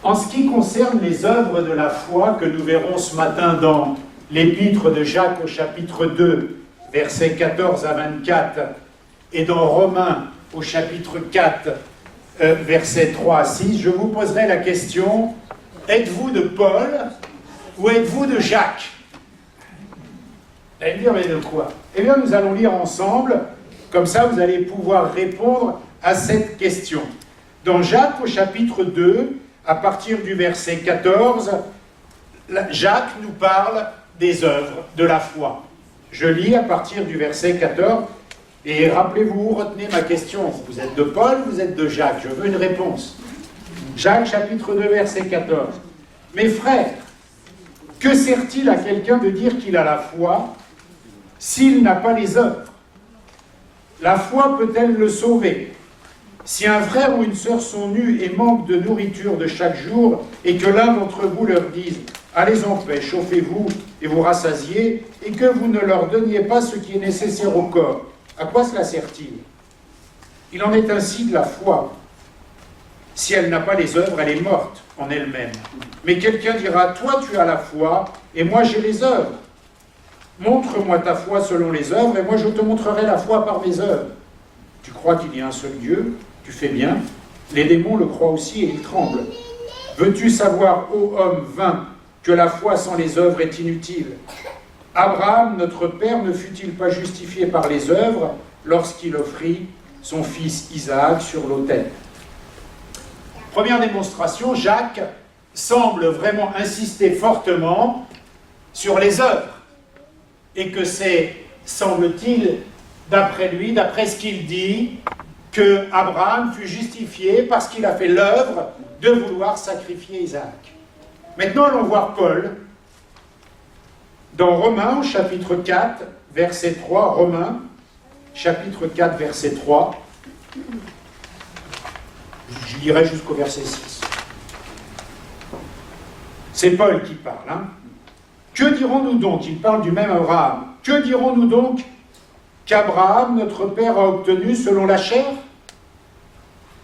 En ce qui concerne les œuvres de la foi que nous verrons ce matin dans l'épître de Jacques au chapitre 2, versets 14 à 24, et dans Romains au chapitre 4, versets 3 à 6, je vous poserai la question, êtes-vous de Paul ou êtes-vous de Jacques? Vous allez me dire, mais de quoi? Eh bien, nous allons lire ensemble, comme ça vous allez pouvoir répondre à cette question. Dans Jacques au chapitre 2, à partir du verset 14, Jacques nous parle des œuvres de la foi. Je lis à partir du verset 14, et rappelez-vous, retenez ma question. Vous êtes de Paul, vous êtes de Jacques? Je veux une réponse. Jacques chapitre 2, verset 14. Mes frères, que sert-il à quelqu'un de dire qu'il a la foi s'il n'a pas les œuvres? La foi peut-elle le sauver? Si un frère ou une sœur sont nus et manquent de nourriture de chaque jour, et que l'un d'entre vous leur dise « Allez en paix, chauffez-vous et vous rassasiez », et que vous ne leur donniez pas ce qui est nécessaire au corps, à quoi cela sert-il? Il en est ainsi de la foi. Si elle n'a pas les œuvres, elle est morte en elle-même. Mais quelqu'un dira « Toi, tu as la foi, et moi j'ai les œuvres. Montre-moi ta foi selon les œuvres, et moi je te montrerai la foi par mes œuvres. Tu crois qu'il y a un seul Dieu? Tu fais bien. Les démons le croient aussi et ils tremblent. Veux-tu savoir, ô homme vain, que la foi sans les œuvres est inutile? Abraham, notre père, ne fut-il pas justifié par les œuvres lorsqu'il offrit son fils Isaac sur l'autel? Première démonstration, Jacques semble vraiment insister fortement sur les œuvres. Et que c'est, semble-t-il, d'après lui, d'après ce qu'il dit, que Abraham fut justifié parce qu'il a fait l'œuvre de vouloir sacrifier Isaac. Maintenant, allons voir Paul dans Romains, au chapitre 4, verset 3. Romains, chapitre 4, verset 3. Je lirai jusqu'au verset 6. C'est Paul qui parle. Hein. Que dirons-nous donc? Il parle du même Abraham. Que dirons-nous donc qu'Abraham, notre père, a obtenu selon la chair?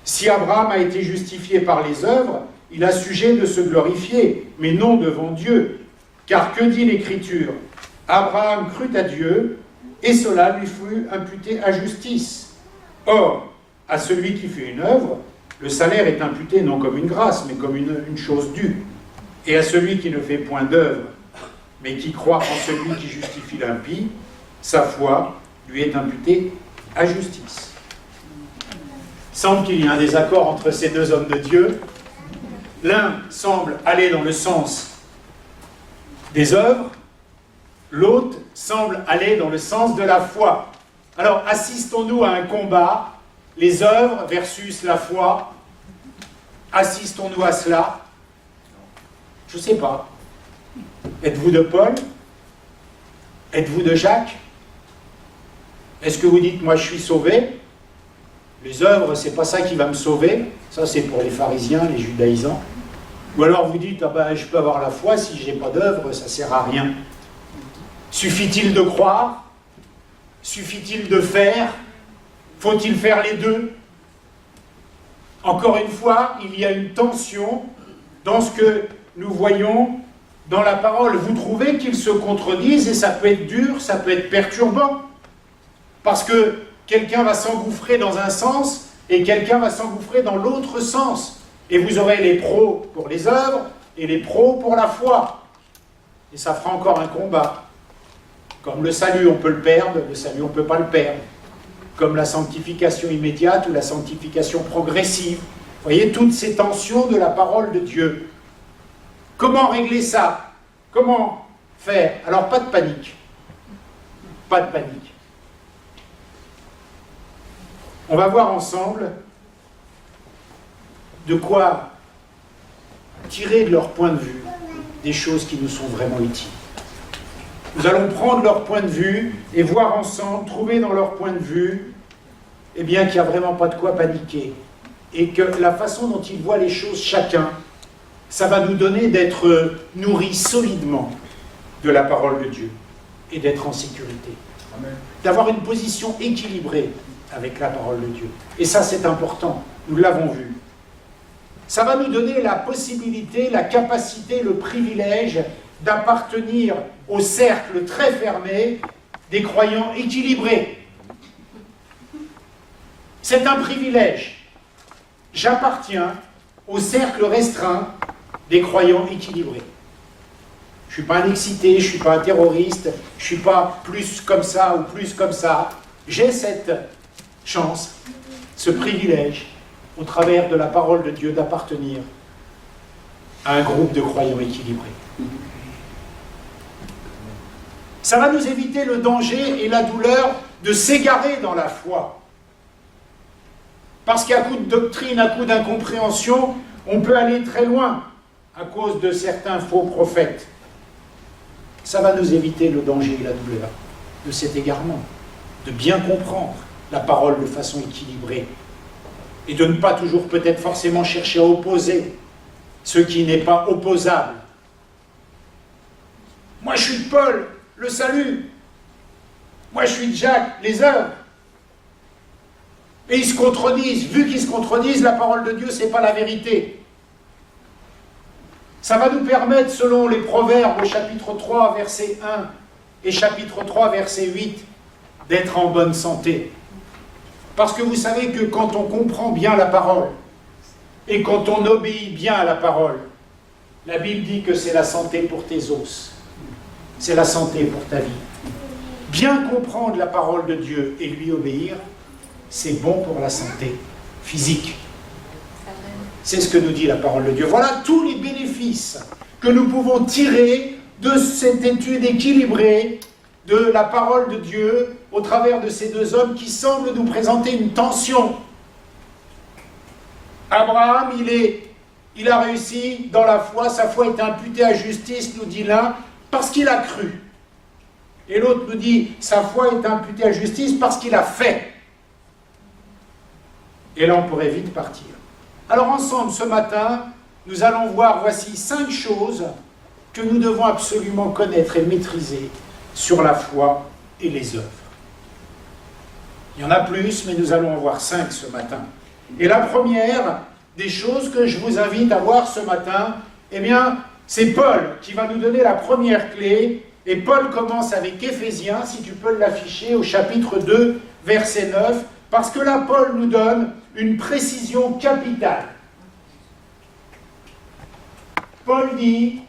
Si Abraham a été justifié par les œuvres, il a sujet de se glorifier, mais non devant Dieu. Car que dit l'Écriture? Abraham crut à Dieu, et cela lui fut imputé à justice. Or, à celui qui fait une œuvre, le salaire est imputé non comme une grâce, mais comme une chose due. Et à celui qui ne fait point d'œuvre, mais qui croit en celui qui justifie l'impie, sa foi lui est imputée à justice. Il semble qu'il y ait un désaccord entre ces deux hommes de Dieu. L'un semble aller dans le sens des œuvres, l'autre semble aller dans le sens de la foi. Alors, assistons-nous à un combat, les œuvres versus la foi? Assistons-nous à cela? Je ne sais pas. Êtes-vous de Paul? Êtes-vous de Jacques? Est-ce que vous dites, moi je suis sauvé? Les œuvres, c'est pas ça qui va me sauver. Ça, c'est pour les pharisiens, les judaïsants. Ou alors vous dites, ah ben, je peux avoir la foi, si je n'ai pas d'œuvre, ça ne sert à rien. Suffit-il de croire? Suffit-il de faire? Faut-il faire les deux? Encore une fois, il y a une tension dans ce que nous voyons dans la parole. Vous trouvez qu'ils se contredisent et ça peut être dur, ça peut être perturbant. Parce que quelqu'un va s'engouffrer dans un sens et quelqu'un va s'engouffrer dans l'autre sens. Et vous aurez les pros pour les œuvres et les pros pour la foi. Et ça fera encore un combat. Comme le salut, on peut le perdre, le salut, on ne peut pas le perdre. Comme la sanctification immédiate ou la sanctification progressive. Vous voyez, toutes ces tensions de la parole de Dieu. Comment régler ça? Comment faire? Alors, pas de panique. Pas de panique. On va voir ensemble de quoi tirer de leur point de vue des choses qui nous sont vraiment utiles. Nous allons prendre leur point de vue et voir ensemble, trouver dans leur point de vue, eh bien, qu'il n'y a vraiment pas de quoi paniquer. Et que la façon dont ils voient les choses chacun, ça va nous donner d'être nourris solidement de la parole de Dieu et d'être en sécurité. D'avoir une position équilibrée avec la parole de Dieu. Et ça, c'est important. Nous l'avons vu. Ça va nous donner la possibilité, la capacité, le privilège d'appartenir au cercle très fermé des croyants équilibrés. C'est un privilège. J'appartiens au cercle restreint des croyants équilibrés. Je ne suis pas un excité, je ne suis pas un terroriste, je ne suis pas plus comme ça ou plus comme ça. J'ai cette chance, ce privilège, au travers de la parole de Dieu, d'appartenir à un groupe de croyants équilibrés. Ça va nous éviter le danger et la douleur de s'égarer dans la foi. Parce qu'à coup de doctrine, à coup d'incompréhension, on peut aller très loin à cause de certains faux prophètes. Ça va nous éviter le danger et la douleur de cet égarement, de bien comprendre la parole de façon équilibrée et de ne pas toujours peut-être forcément chercher à opposer ce qui n'est pas opposable. Moi je suis de Paul, le salut. Moi je suis de Jacques, les œuvres. Et ils se contredisent. Vu qu'ils se contredisent, la parole de Dieu, ce n'est pas la vérité. Ça va nous permettre, selon les Proverbes au chapitre 3, verset 1 et chapitre 3, verset 8, d'être en bonne santé. Parce que vous savez que quand on comprend bien la parole et quand on obéit bien à la parole, la Bible dit que c'est la santé pour tes os. C'est la santé pour ta vie. Bien comprendre la parole de Dieu et lui obéir, c'est bon pour la santé physique. C'est ce que nous dit la parole de Dieu. Voilà tous les bénéfices que nous pouvons tirer de cette étude équilibrée de la parole de Dieu au travers de ces deux hommes qui semblent nous présenter une tension. Abraham, il a réussi dans la foi, sa foi est imputée à justice, nous dit l'un, parce qu'il a cru. Et l'autre nous dit, sa foi est imputée à justice parce qu'il a fait. Et là, on pourrait vite partir. Alors ensemble, ce matin, nous allons voir, voici 5 choses que nous devons absolument connaître et maîtriser sur la foi et les œuvres. Il y en a plus, mais nous allons en voir 5 ce matin. Et la première des choses que je vous invite à voir ce matin, eh bien, c'est Paul qui va nous donner la première clé. Et Paul commence avec Éphésiens, si tu peux l'afficher, au chapitre 2, verset 9, parce que là, Paul nous donne une précision capitale. Paul dit,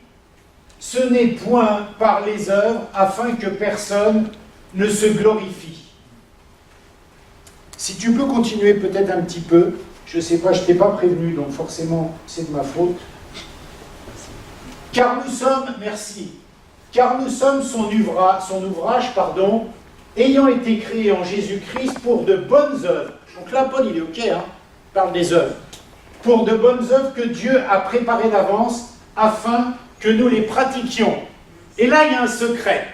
ce n'est point par les œuvres afin que personne ne se glorifie. Si tu peux continuer peut-être un petit peu, je ne sais pas, je ne t'ai pas prévenu, donc forcément c'est de ma faute. Car nous sommes, merci, car nous sommes son ouvrage, ayant été créé en Jésus-Christ pour de bonnes œuvres. Donc là, Paul, il est OK, hein, il parle des œuvres. Pour de bonnes œuvres que Dieu a préparées d'avance afin que nous les pratiquions. Et là, il y a un secret.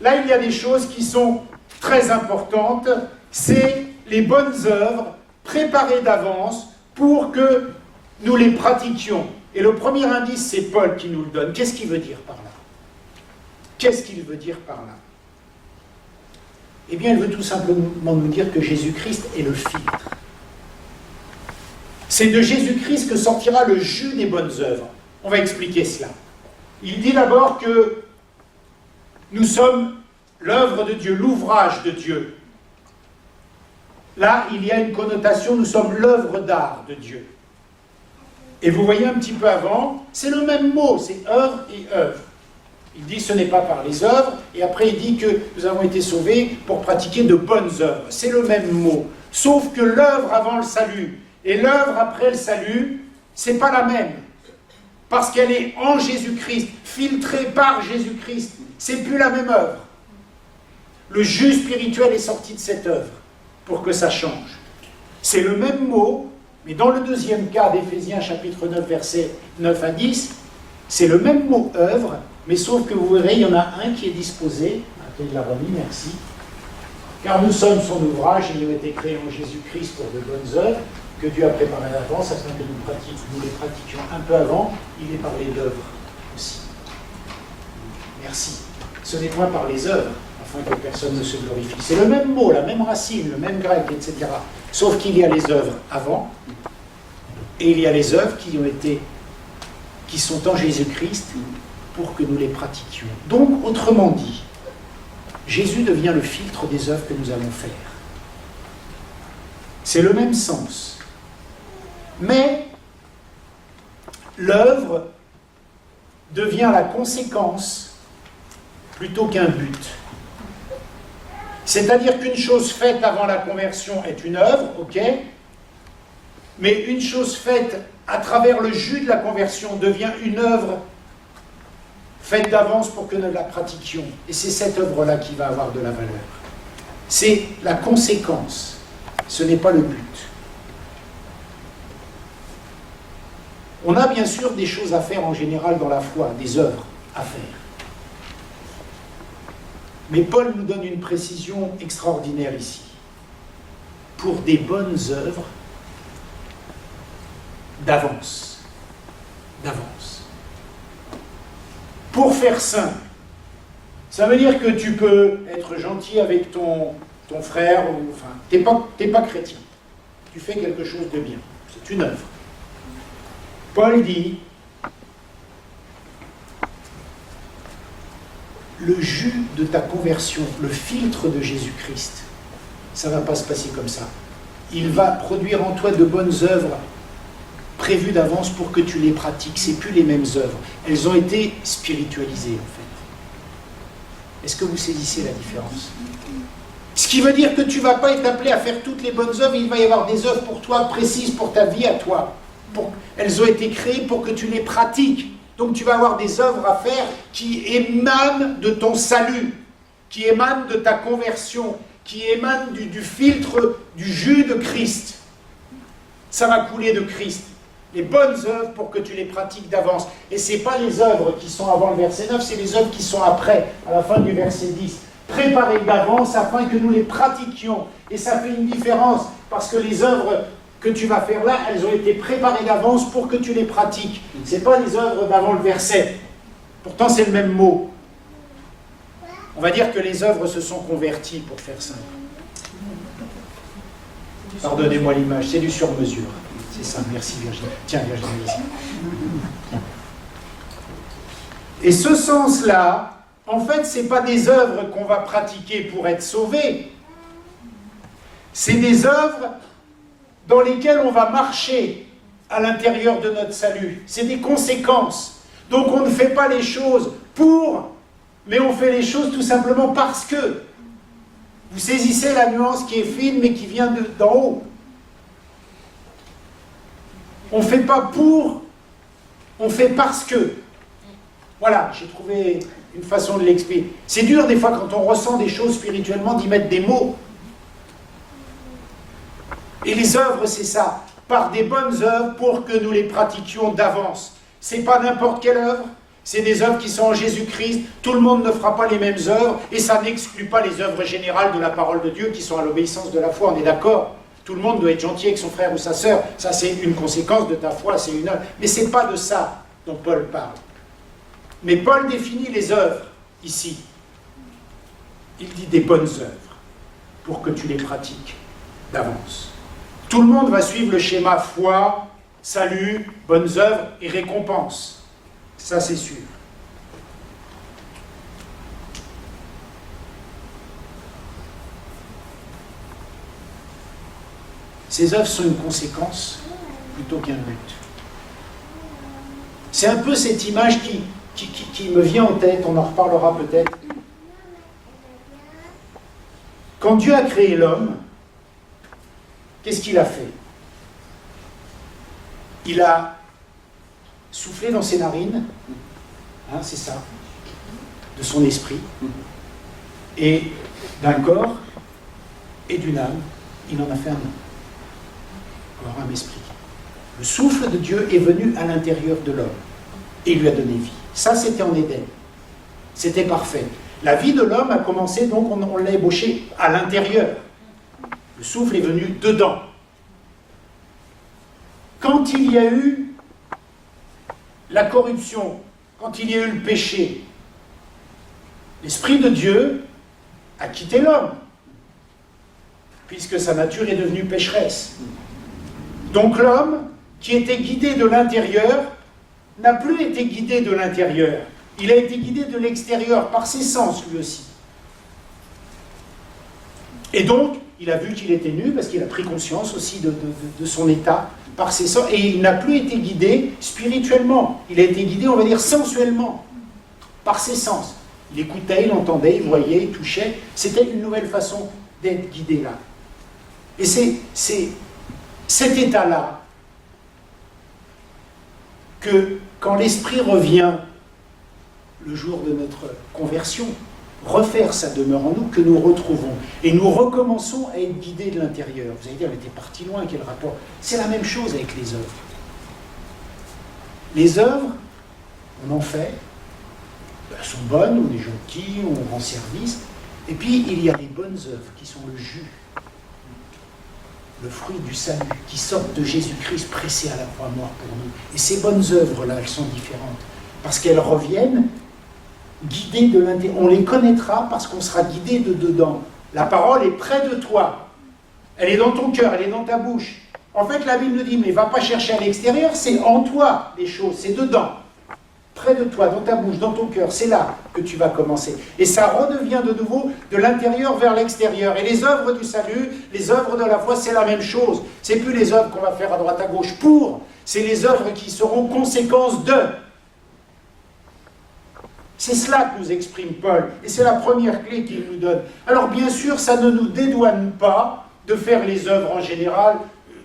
Là, il y a des choses qui sont très importantes. C'est les bonnes œuvres préparées d'avance pour que nous les pratiquions. Et le premier indice, c'est Paul qui nous le donne. Qu'est-ce qu'il veut dire par là? Qu'est-ce qu'il veut dire par là? Eh bien, il veut tout simplement nous dire que Jésus-Christ est le filtre. C'est de Jésus-Christ que sortira le jus des bonnes œuvres. On va expliquer cela. Il dit d'abord que nous sommes l'œuvre de Dieu, l'ouvrage de Dieu. Là, il y a une connotation, nous sommes l'œuvre d'art de Dieu. Et vous voyez un petit peu avant, c'est le même mot, c'est œuvre et œuvre. Il dit ce n'est pas par les œuvres, et après il dit que nous avons été sauvés pour pratiquer de bonnes œuvres. C'est le même mot. Sauf que l'œuvre avant le salut et l'œuvre après le salut, c'est pas la même. Parce qu'elle est en Jésus-Christ, filtrée par Jésus-Christ. C'est plus la même œuvre. Le jus spirituel est sorti de cette œuvre pour que ça change. C'est le même mot, mais dans le deuxième cas d'Éphésiens chapitre 9, versets 9 à 10, c'est le même mot œuvre, mais sauf que vous verrez, il y en a un qui est disposé, de la remis, merci, car nous sommes son ouvrage, ayant été créés en Jésus-Christ pour de bonnes œuvres, que Dieu a préparé à l'avance, afin que nous les pratiquions un peu avant. Il est parlé d'œuvres aussi. Merci. Ce n'est point par les œuvres, afin que personne ne se glorifie. C'est le même mot, la même racine, le même grec, etc. Sauf qu'il y a les œuvres avant Et il y a les œuvres qui sont en Jésus-Christ pour que nous les pratiquions. Donc, autrement dit, Jésus devient le filtre des œuvres que nous allons faire. C'est le même sens. Mais l'œuvre devient la conséquence plutôt qu'un but. C'est-à-dire qu'une chose faite avant la conversion est une œuvre, ok, mais une chose faite à travers le jus de la conversion devient une œuvre faite d'avance pour que nous la pratiquions. Et c'est cette œuvre-là qui va avoir de la valeur. C'est la conséquence, ce n'est pas le but. On a bien sûr des choses à faire en général dans la foi, des œuvres à faire. Mais Paul nous donne une précision extraordinaire ici. Pour des bonnes œuvres, d'avance. D'avance. Pour faire simple, ça veut dire que tu peux être gentil avec ton frère, ou, enfin, t'es pas chrétien. Tu fais quelque chose de bien. C'est une œuvre. Paul dit, le jus de ta conversion, le filtre de Jésus-Christ, ça ne va pas se passer comme ça. Il va produire en toi de bonnes œuvres prévues d'avance pour que tu les pratiques. Ce n'est plus les mêmes œuvres. Elles ont été spiritualisées, en fait. Est-ce que vous saisissez la différence? Ce qui veut dire que tu ne vas pas être appelé à faire toutes les bonnes œuvres, il va y avoir des œuvres pour toi, précises pour ta vie à toi. Elles ont été créées pour que tu les pratiques. Donc tu vas avoir des œuvres à faire qui émanent de ton salut, qui émanent de ta conversion, qui émanent du filtre, du jus de Christ. Ça va couler de Christ. Les bonnes œuvres pour que tu les pratiques d'avance. Et ce n'est pas les œuvres qui sont avant le verset 9, c'est les œuvres qui sont après, à la fin du verset 10. Préparées d'avance afin que nous les pratiquions. Et ça fait une différence, parce que les œuvres que tu vas faire là, elles ont été préparées d'avance pour que tu les pratiques. Ce n'est pas les œuvres d'avant le verset. Pourtant, c'est le même mot. On va dire que les œuvres se sont converties, pour faire simple. Pardonnez-moi l'image, c'est du sur-mesure. C'est ça, merci Virginie. Tiens, Virginie, ici. Et ce sens-là, en fait, ce n'est pas des œuvres qu'on va pratiquer pour être sauvé. C'est des œuvres dans lesquelles on va marcher à l'intérieur de notre salut. C'est des conséquences. Donc on ne fait pas les choses pour, mais on fait les choses tout simplement parce que. Vous saisissez la nuance qui est fine, mais qui vient d'en haut. On ne fait pas pour, on fait parce que. Voilà, j'ai trouvé une façon de l'expliquer. C'est dur des fois quand on ressent des choses spirituellement d'y mettre des mots. Et les œuvres, c'est ça, par des bonnes œuvres pour que nous les pratiquions d'avance. C'est pas n'importe quelle œuvre, c'est des œuvres qui sont en Jésus-Christ. Tout le monde ne fera pas les mêmes œuvres, et ça n'exclut pas les œuvres générales de la parole de Dieu qui sont à l'obéissance de la foi, on est d'accord. Tout le monde doit être gentil avec son frère ou sa sœur, ça c'est une conséquence de ta foi, c'est une œuvre. Mais c'est pas de ça dont Paul parle. Mais Paul définit les œuvres ici. Il dit des bonnes œuvres pour que tu les pratiques d'avance. Tout le monde va suivre le schéma foi, salut, bonnes œuvres et récompense. Ça, c'est sûr. Ces œuvres sont une conséquence plutôt qu'un but. C'est un peu cette image qui me vient en tête, on en reparlera peut-être. Quand Dieu a créé l'homme, qu'est-ce qu'il a fait? Il a soufflé dans ses narines, hein, c'est ça, de son esprit, et d'un corps et d'une âme, il en a fait un homme. Corps, âme, esprit. Le souffle de Dieu est venu à l'intérieur de l'homme et il lui a donné vie. Ça, c'était en Éden. C'était parfait. La vie de l'homme a commencé, donc on l'a ébauché à l'intérieur. Le souffle est venu dedans. Quand il y a eu la corruption, quand il y a eu le péché, l'Esprit de Dieu a quitté l'homme, puisque sa nature est devenue pécheresse. Donc l'homme qui était guidé de l'intérieur, n'a plus été guidé de l'intérieur. Il a été guidé de l'extérieur, par ses sens lui aussi. Et donc, il a vu qu'il était nu, parce qu'il a pris conscience aussi de son état, par ses sens, et il n'a plus été guidé spirituellement. Il a été guidé, on va dire, sensuellement, par ses sens. Il écoutait, il entendait, il voyait, il touchait. C'était une nouvelle façon d'être guidé là. Et c'est cet état-là que, quand l'Esprit revient le jour de notre conversion, refaire sa demeure en nous, que nous retrouvons. Et nous recommençons à être guidés de l'intérieur. Vous allez dire, elle était partie loin, quel rapport? C'est la même chose avec les œuvres. Les œuvres, on en fait, elles sont bonnes, on est gentil, on rend service, et puis il y a les bonnes œuvres qui sont le jus, le fruit du salut, qui sortent de Jésus-Christ pressé à la croix mort pour nous. Et ces bonnes œuvres-là, elles sont différentes, parce qu'elles reviennent guidées de l'intérieur. On les connaîtra parce qu'on sera guidé de dedans. La parole est près de toi. Elle est dans ton cœur, elle est dans ta bouche. En fait, la Bible nous dit, mais va pas chercher à l'extérieur, c'est en toi les choses, c'est dedans. Près de toi, dans ta bouche, dans ton cœur, c'est là que tu vas commencer. Et ça redevient de nouveau de l'intérieur vers l'extérieur. Et les œuvres du salut, les œuvres de la foi, c'est la même chose. C'est plus les œuvres qu'on va faire à droite à gauche pour, c'est les œuvres qui seront conséquences de. C'est cela que nous exprime Paul, et c'est la première clé qu'il nous donne. Alors bien sûr, ça ne nous dédouane pas de faire les œuvres en général,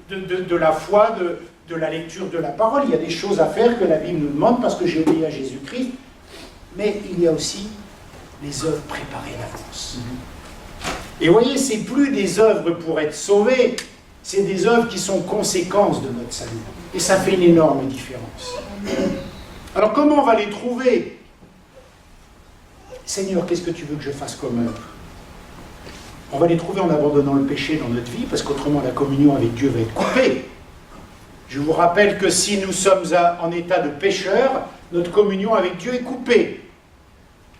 de la foi, de la lecture de la parole. Il y a des choses à faire que la Bible nous demande parce que j'ai obéi à Jésus-Christ, mais il y a aussi les œuvres préparées d'avance. Et vous voyez, c'est plus des œuvres pour être sauvés, c'est des œuvres qui sont conséquences de notre salut. Et ça fait une énorme différence. Alors comment on va les trouver ? Seigneur, qu'est-ce que tu veux que je fasse comme œuvre? On va les trouver en abandonnant le péché dans notre vie, parce qu'autrement la communion avec Dieu va être coupée. Je vous rappelle que si nous sommes en état de pécheur, notre communion avec Dieu est coupée.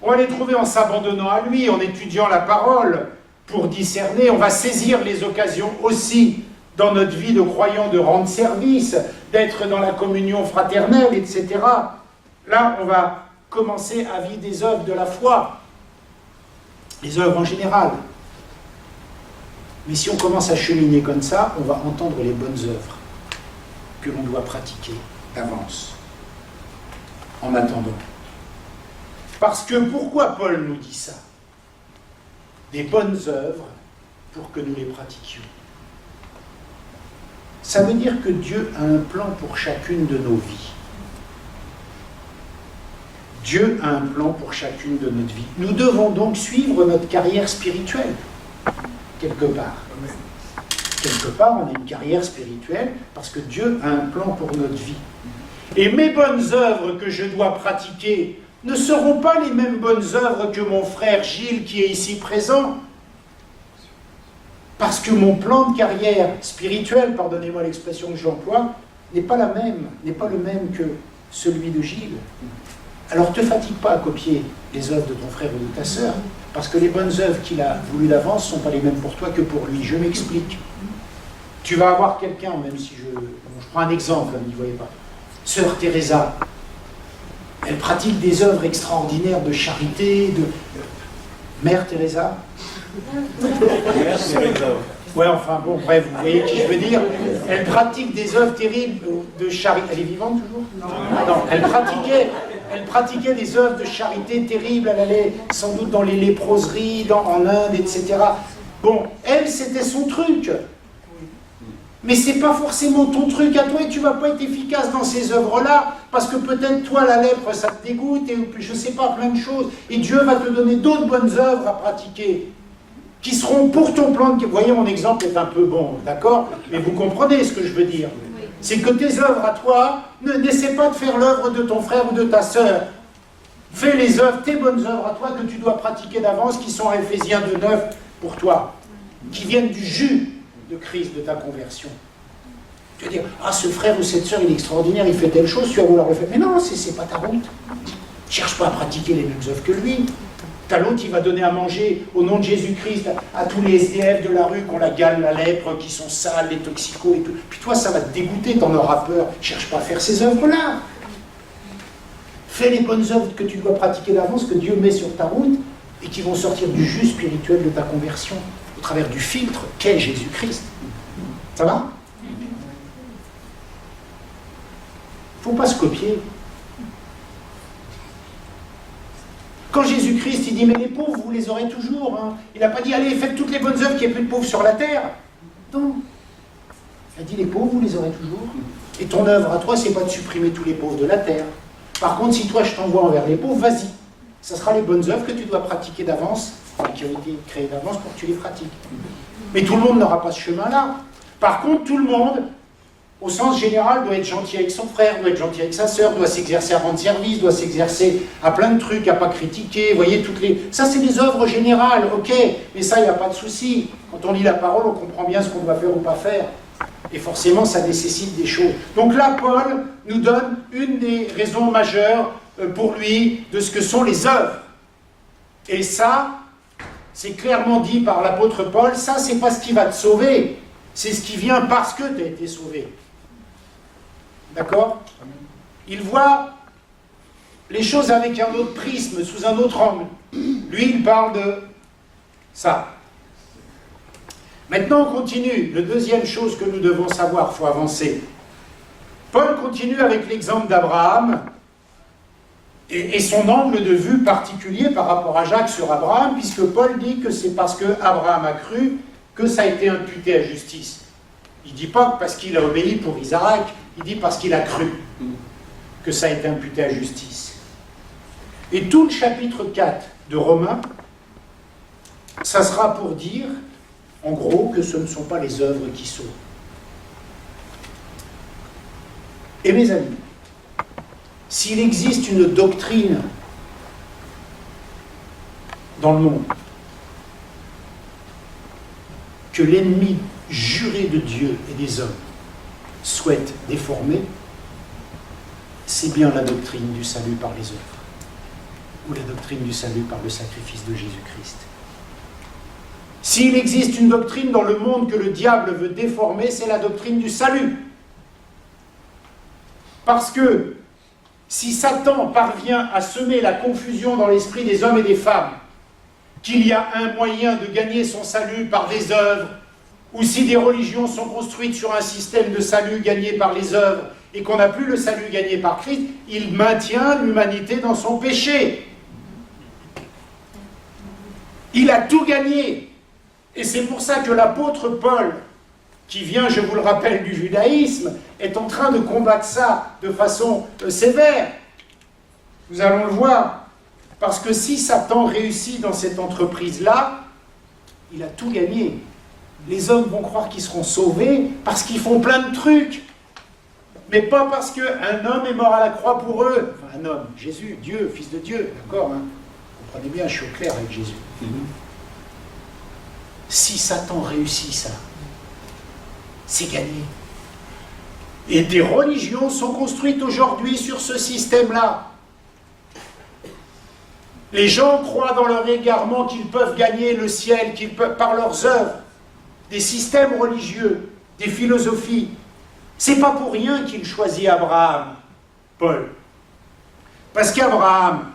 On va les trouver en s'abandonnant à lui, en étudiant la parole pour discerner. On va saisir les occasions aussi dans notre vie de croyant de rendre service, d'être dans la communion fraternelle, etc. Là, on va commencer à vivre des œuvres de la foi, les œuvres en général. Mais si on commence à cheminer comme ça, on va entendre les bonnes œuvres que l'on doit pratiquer d'avance, en attendant. Parce que, pourquoi Paul nous dit ça? Des bonnes œuvres pour que nous les pratiquions. Ça veut dire que Dieu a un plan pour chacune de nos vies. Dieu a un plan pour chacune de notre vie. Nous devons donc suivre notre carrière spirituelle, quelque part. Quelque part, on a une carrière spirituelle parce que Dieu a un plan pour notre vie. Et mes bonnes œuvres que je dois pratiquer ne seront pas les mêmes bonnes œuvres que mon frère Gilles qui est ici présent. Parce que mon plan de carrière spirituelle, pardonnez-moi l'expression que j'emploie, n'est pas le même que celui de Gilles. Alors ne te fatigue pas à copier les œuvres de ton frère ou de ta sœur, parce que les bonnes œuvres qu'il a voulu d'avance ne sont pas les mêmes pour toi que pour lui. Je m'explique. Tu vas avoir quelqu'un, même si je prends un exemple, n'y voyez pas. Sœur Teresa, elle pratique des œuvres extraordinaires de charité, de... Mère Teresa. Mère Teresa. Ouais, enfin bon, bref, vous voyez qui je veux dire. Elle pratique des œuvres terribles de charité. Elle est vivante toujours? Non, elle pratiquait des œuvres de charité terribles. Elle allait sans doute dans les léproseries, en Inde, etc. Bon, elle, c'était son truc. Mais c'est pas forcément ton truc à toi et tu vas pas être efficace dans ces œuvres-là parce que peut-être toi, la lèpre, ça te dégoûte et je sais pas, plein de choses. Et Dieu va te donner d'autres bonnes œuvres à pratiquer qui seront pour ton plan de... Vous voyez, mon exemple est un peu bon, d'accord? Mais vous comprenez ce que je veux dire. C'est que tes œuvres à toi, n'essaie pas de faire l'œuvre de ton frère ou de ta sœur. Fais les œuvres, tes bonnes œuvres à toi que tu dois pratiquer d'avance, qui sont Éphésiens 2:9 pour toi, qui viennent du jus de Christ, de ta conversion. Tu vas dire, ah, ce frère ou cette sœur, il est extraordinaire, il fait telle chose, tu vas vouloir le faire. Mais non, c'est pas ta route. Cherche pas à pratiquer les mêmes œuvres que lui. T'as l'autre, il va donner à manger au nom de Jésus-Christ à tous les SDF de la rue qui ont la gale, la lèpre, qui sont sales, les toxicos et tout. Puis toi, ça va te dégoûter, t'en auras peur. Cherche pas à faire ces œuvres-là. Fais les bonnes œuvres que tu dois pratiquer d'avance, que Dieu met sur ta route, et qui vont sortir du jus spirituel de ta conversion, au travers du filtre qu'est Jésus-Christ. Ça va? Faut pas se copier. Quand Jésus-Christ, il dit, mais les pauvres, vous les aurez toujours. Hein. Il n'a pas dit, allez, faites toutes les bonnes œuvres, qu'il n'y ait plus de pauvres sur la terre. Non. Il a dit, les pauvres, vous les aurez toujours. Et ton œuvre à toi, c'est pas de supprimer tous les pauvres de la terre. Par contre, si toi, je t'envoie envers les pauvres, vas-y. Ça sera les bonnes œuvres que tu dois pratiquer d'avance, enfin, qui ont été créées d'avance pour que tu les pratiques. Mais tout le monde n'aura pas ce chemin-là. Par contre, tout le monde, au sens général, doit être gentil avec son frère, doit être gentil avec sa sœur, doit s'exercer à rendre service, doit s'exercer à plein de trucs, à pas critiquer, vous voyez, toutes les... Ça, c'est des œuvres générales, ok, mais ça, il n'y a pas de souci. Quand on lit la parole, on comprend bien ce qu'on doit faire ou pas faire. Et forcément, ça nécessite des choses. Donc là, Paul nous donne une des raisons majeures pour lui de ce que sont les œuvres. Et ça, c'est clairement dit par l'apôtre Paul, ça, c'est pas ce qui va te sauver, c'est ce qui vient parce que tu as été sauvé. D'accord? Il voit les choses avec un autre prisme, sous un autre angle. Lui, il parle de ça. Maintenant, on continue. La deuxième chose que nous devons savoir, il faut avancer. Paul continue avec l'exemple d'Abraham et son angle de vue particulier par rapport à Jacques sur Abraham, puisque Paul dit que c'est parce qu'Abraham a cru que ça a été imputé à justice. Il ne dit pas parce qu'il a obéi pour Isaac, il dit parce qu'il a cru que ça a été imputé à justice. Et tout le chapitre 4 de Romains, ça sera pour dire, en gros, que ce ne sont pas les œuvres qui sauvent. Et mes amis, s'il existe une doctrine dans le monde que l'ennemi juré de Dieu et des hommes souhaite déformer, c'est bien la doctrine du salut par les œuvres, ou la doctrine du salut par le sacrifice de Jésus-Christ. S'il existe une doctrine dans le monde que le diable veut déformer, c'est la doctrine du salut. Parce que si Satan parvient à semer la confusion dans l'esprit des hommes et des femmes, qu'il y a un moyen de gagner son salut par des œuvres, ou si des religions sont construites sur un système de salut gagné par les œuvres, et qu'on n'a plus le salut gagné par Christ, il maintient l'humanité dans son péché. Il a tout gagné. Et c'est pour ça que l'apôtre Paul, qui vient, je vous le rappelle, du judaïsme, est en train de combattre ça de façon sévère. Nous allons le voir. Parce que si Satan réussit dans cette entreprise-là, il a tout gagné. Les hommes vont croire qu'ils seront sauvés parce qu'ils font plein de trucs. Mais pas parce qu'un homme est mort à la croix pour eux. Enfin, un homme, Jésus, Dieu, Fils de Dieu, d'accord, hein? Vous comprenez bien, je suis au clair avec Jésus. Si Satan réussit ça, c'est gagné. Et des religions sont construites aujourd'hui sur ce système-là. Les gens croient dans leur égarement qu'ils peuvent gagner le ciel, qu'ils peuvent, par leurs œuvres, des systèmes religieux, des philosophies. C'est pas pour rien qu'il choisit Abraham, Paul. Parce qu'Abraham,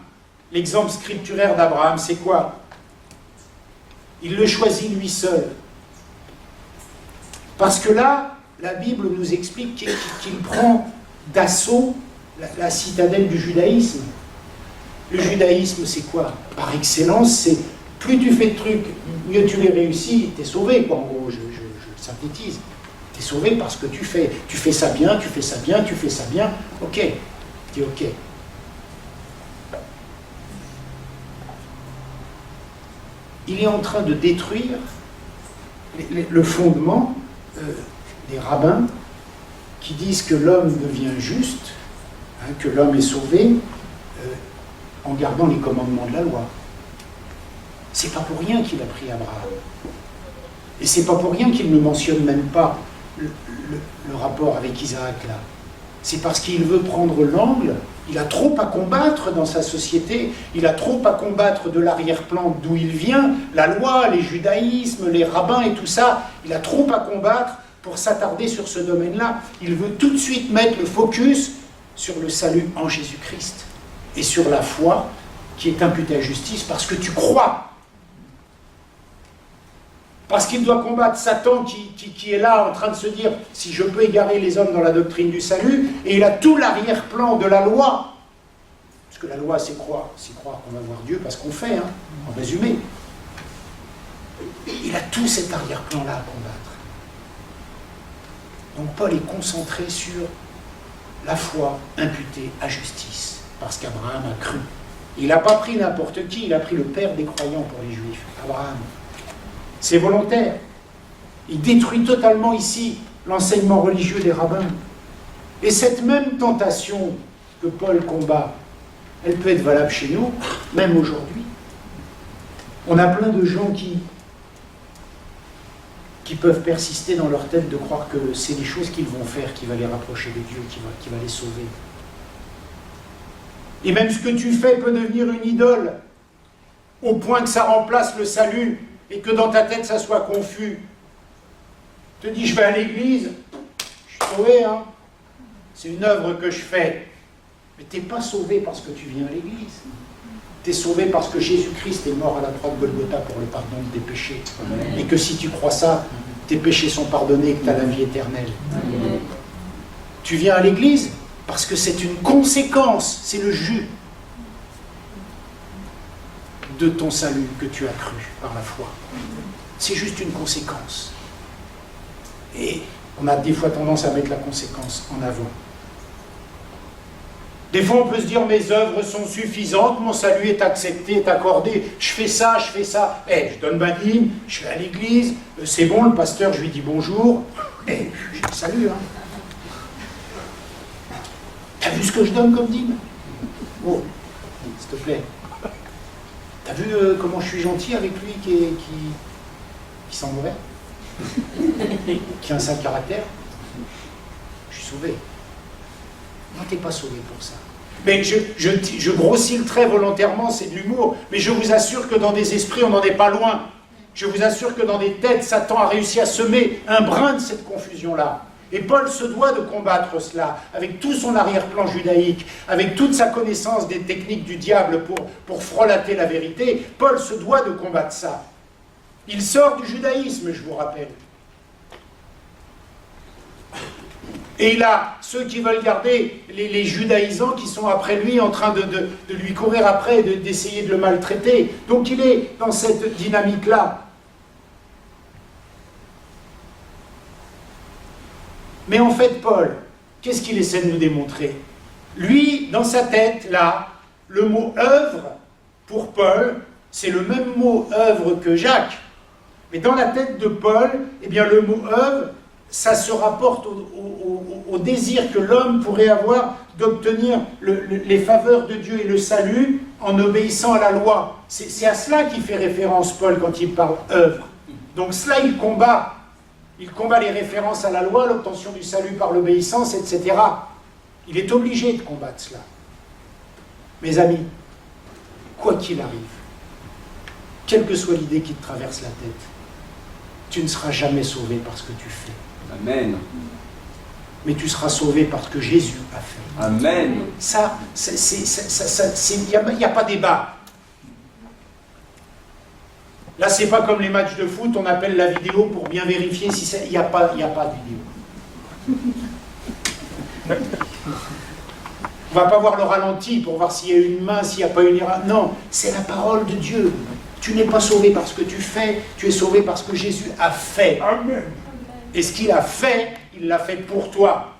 l'exemple scripturaire d'Abraham, c'est quoi? Il le choisit lui seul. Parce que là, la Bible nous explique qu'il prend d'assaut la citadelle du judaïsme. Le judaïsme, c'est quoi? Par excellence, c'est plus tu fais de trucs, mieux tu les réussis, t'es sauvé, quoi, en gros, je synthétise. T'es sauvé parce que tu fais ça bien, tu fais ça bien, tu fais ça bien, ok, t'es ok. Il est en train de détruire le fondement des rabbins qui disent que l'homme devient juste, hein, que l'homme est sauvé en gardant les commandements de la loi. C'est pas pour rien qu'il a pris Abraham. Et c'est pas pour rien qu'il ne mentionne même pas le rapport avec Isaac là. C'est parce qu'il veut prendre l'angle Il a trop à combattre dans sa société, il a trop à combattre de l'arrière-plan d'où il vient, la loi, les judaïsmes, les rabbins et tout ça, il a trop à combattre pour s'attarder sur ce domaine-là. Il veut tout de suite mettre le focus sur le salut en Jésus-Christ et sur la foi qui est imputée à justice parce que tu crois. Parce qu'il doit combattre Satan qui est là en train de se dire si je peux égarer les hommes dans la doctrine du salut, et il a tout l'arrière-plan de la loi. Parce que la loi, c'est croire qu'on va voir Dieu parce qu'on fait, en résumé. Il a tout cet arrière-plan-là à combattre. Donc Paul est concentré sur la foi imputée à justice, parce qu'Abraham a cru. Il n'a pas pris n'importe qui, il a pris le père des croyants pour les Juifs, Abraham. C'est volontaire. Il détruit totalement ici l'enseignement religieux des rabbins. Et cette même tentation que Paul combat, elle peut être valable chez nous, même aujourd'hui. On a plein de gens qui peuvent persister dans leur tête de croire que c'est les choses qu'ils vont faire qui va les rapprocher de Dieu, qui va les sauver. Et même ce que tu fais peut devenir une idole, au point que ça remplace le salut, et que dans ta tête ça soit confus. Tu te dis, je vais à l'église, je suis sauvé, c'est une œuvre que je fais. Mais tu n'es pas sauvé parce que tu viens à l'église. Tu es sauvé parce que Jésus-Christ est mort à la croix de Golgotha pour le pardon de tes péchés. Amen. Et que si tu crois ça, tes péchés sont pardonnés et que tu as la vie éternelle. Amen. Tu viens à l'église parce que c'est une conséquence, c'est le jus de ton salut que tu as cru par la foi. C'est juste une conséquence. Et on a des fois tendance à mettre la conséquence en avant. Des fois on peut se dire mes œuvres sont suffisantes, mon salut est accepté, est accordé, je fais ça, je donne ma dîme, je vais à l'église, c'est bon, le pasteur, je lui dis bonjour, je le salue. T'as vu ce que je donne comme dîme? Oh, s'il te plaît. T'as vu comment je suis gentil avec lui qui sent mauvais, qui a un sale caractère? Je suis sauvé. Non, t'es pas sauvé pour ça. Mais je grossis le trait volontairement, c'est de l'humour, mais je vous assure que dans des esprits, on n'en est pas loin. Je vous assure que dans des têtes, Satan a réussi à semer un brin de cette confusion-là. Et Paul se doit de combattre cela, avec tout son arrière-plan judaïque, avec toute sa connaissance des techniques du diable pour frelater la vérité. Paul se doit de combattre ça. Il sort du judaïsme, je vous rappelle. Et il a ceux qui veulent garder les judaïsants qui sont après lui en train de lui courir après, d'essayer de le maltraiter. Donc il est dans cette dynamique-là. Mais en fait, Paul, qu'est-ce qu'il essaie de nous démontrer? Lui, dans sa tête, là, le mot œuvre, pour Paul, c'est le même mot œuvre que Jacques. Mais dans la tête de Paul, eh bien, le mot œuvre, ça se rapporte au désir que l'homme pourrait avoir d'obtenir les faveurs de Dieu et le salut en obéissant à la loi. C'est à cela qu'il fait référence, Paul, quand il parle œuvre. Donc cela, il combat. Il combat les références à la loi, l'obtention du salut par l'obéissance, etc. Il est obligé de combattre cela. Mes amis, quoi qu'il arrive, quelle que soit l'idée qui te traverse la tête, tu ne seras jamais sauvé par ce que tu fais. Amen. Mais tu seras sauvé parce que Jésus a fait. Amen. Ça, il n'y a pas débat. Là, c'est pas comme les matchs de foot, on appelle la vidéo pour bien vérifier si c'est... Il n'y a pas de vidéo. On ne va pas voir le ralenti pour voir s'il y a une main, s'il n'y a pas une erreur. Non, c'est la parole de Dieu. Tu n'es pas sauvé parce que tu fais, tu es sauvé parce que Jésus a fait. Amen. Et ce qu'il a fait, il l'a fait pour toi.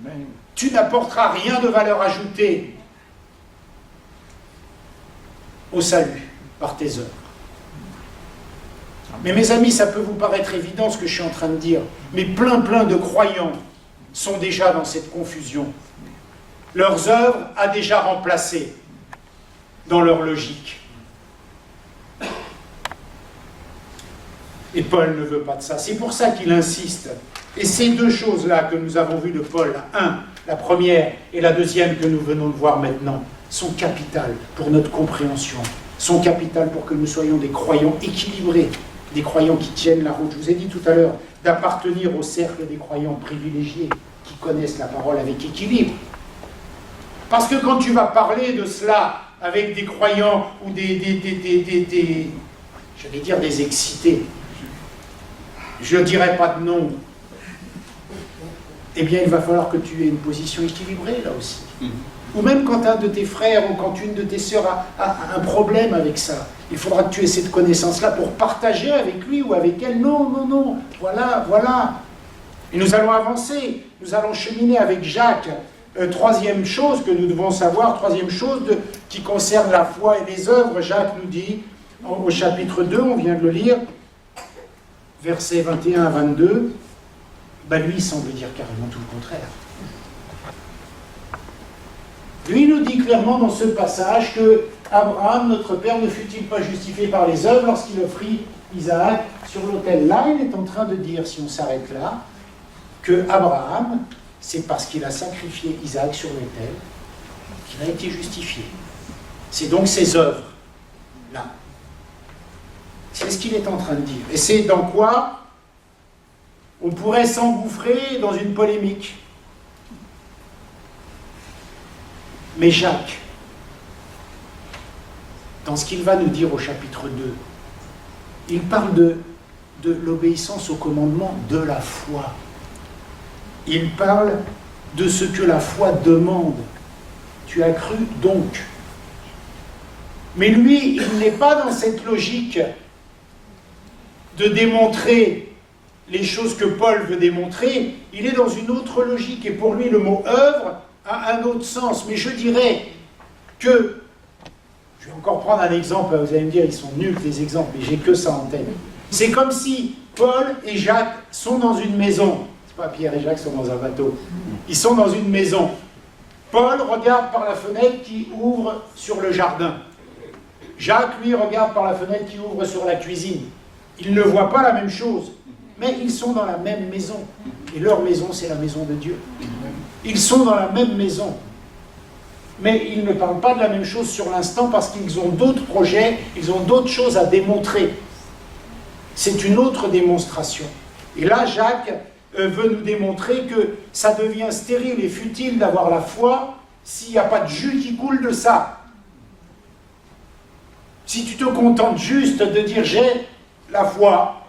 Amen. Tu n'apporteras rien de valeur ajoutée au salut par tes œuvres. Mais mes amis, ça peut vous paraître évident ce que je suis en train de dire, mais plein de croyants sont déjà dans cette confusion. Leurs œuvres a déjà remplacé dans leur logique. Et Paul ne veut pas de ça. C'est pour ça qu'il insiste Et ces deux choses-là que nous avons vues de Paul, la première et la deuxième que nous venons de voir maintenant, sont capitales pour notre compréhension, sont capitales pour que nous soyons des croyants équilibrés, des croyants qui tiennent la route. Je vous ai dit tout à l'heure d'appartenir au cercle des croyants privilégiés qui connaissent la parole avec équilibre. Parce que quand tu vas parler de cela avec des croyants ou j'allais dire des excités, je ne dirais pas de nom, eh bien il va falloir que tu aies une position équilibrée là aussi. Ou même quand un de tes frères ou quand une de tes sœurs a un problème avec ça, il faudra que tu aies cette connaissance-là pour partager avec lui ou avec elle. Non, non, non, voilà. Et nous allons avancer, nous allons cheminer avec Jacques. Troisième chose que nous devons savoir, troisième chose qui concerne la foi et les œuvres, Jacques nous dit au chapitre 2, on vient de le lire, versets 21 à 22, lui il semble dire carrément tout le contraire. Lui nous dit clairement dans ce passage que Abraham, notre père, ne fut-il pas justifié par les œuvres lorsqu'il offrit Isaac sur l'autel. Là, il est en train de dire, si on s'arrête là, que Abraham, c'est parce qu'il a sacrifié Isaac sur l'autel qu'il a été justifié. C'est donc ses œuvres, là. C'est ce qu'il est en train de dire. Et c'est dans quoi on pourrait s'engouffrer dans une polémique. Mais Jacques, dans ce qu'il va nous dire au chapitre 2, il parle de l'obéissance au commandement de la foi. Il parle de ce que la foi demande. Tu as cru donc. Mais lui, il n'est pas dans cette logique de démontrer les choses que Paul veut démontrer. Il est dans une autre logique. Et pour lui, le mot œuvre a un autre sens. Mais je dirais que, je vais encore prendre un exemple, vous allez me dire, ils sont nuls les exemples, mais j'ai que ça en tête. C'est comme si Paul et Jacques sont dans une maison. C'est pas Pierre et Jacques sont dans un bateau. Ils sont dans une maison. Paul regarde par la fenêtre qui ouvre sur le jardin. Jacques, lui, regarde par la fenêtre qui ouvre sur la cuisine. Ils ne voient pas la même chose, mais ils sont dans la même maison. Et leur maison, c'est la maison de Dieu. Ils sont dans la même maison. Mais ils ne parlent pas de la même chose sur l'instant parce qu'ils ont d'autres projets, ils ont d'autres choses à démontrer. C'est une autre démonstration. Et là, Jacques veut nous démontrer que ça devient stérile et futile d'avoir la foi s'il n'y a pas de jus qui coule de ça. Si tu te contentes juste de dire « j'ai la foi »,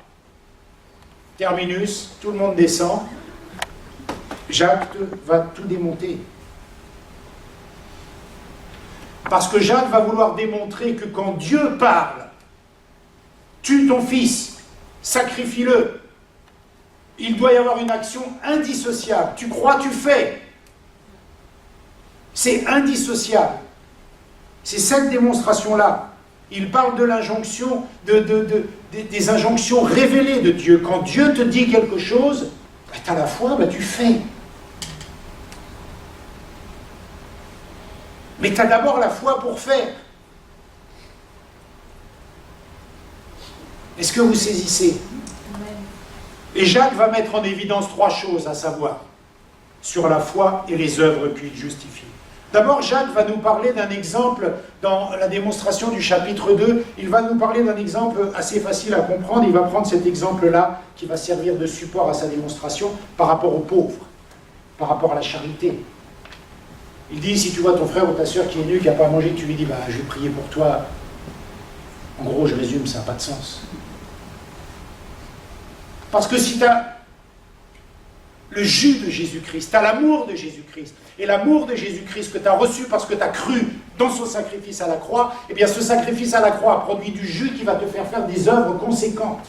terminus, tout le monde descend, Jacques va tout démonter. Parce que Jacques va vouloir démontrer que quand Dieu parle, tue ton fils, sacrifie-le, il doit y avoir une action indissociable. Tu crois, tu fais. C'est indissociable. C'est cette démonstration-là. Il parle de l'injonction, des injonctions révélées de Dieu. Quand Dieu te dit quelque chose, tu as la foi, tu fais. Mais tu as d'abord la foi pour faire. Est-ce que vous saisissez? Et Jacques va mettre en évidence trois choses à savoir sur la foi et les œuvres qu'il justifie. D'abord, Jacques va nous parler d'un exemple dans la démonstration du chapitre 2. Il va nous parler d'un exemple assez facile à comprendre. Il va prendre cet exemple-là qui va servir de support à sa démonstration par rapport aux pauvres, par rapport à la charité. Il dit, si tu vois ton frère ou ta soeur qui est nu, qui n'a pas mangé, tu lui dis, je vais prier pour toi. En gros, je résume, ça n'a pas de sens. Parce que si tu as le jus de Jésus-Christ, tu as l'amour de Jésus-Christ, et l'amour de Jésus-Christ que tu as reçu parce que tu as cru dans son sacrifice à la croix, eh bien ce sacrifice à la croix produit du jus qui va te faire faire des œuvres conséquentes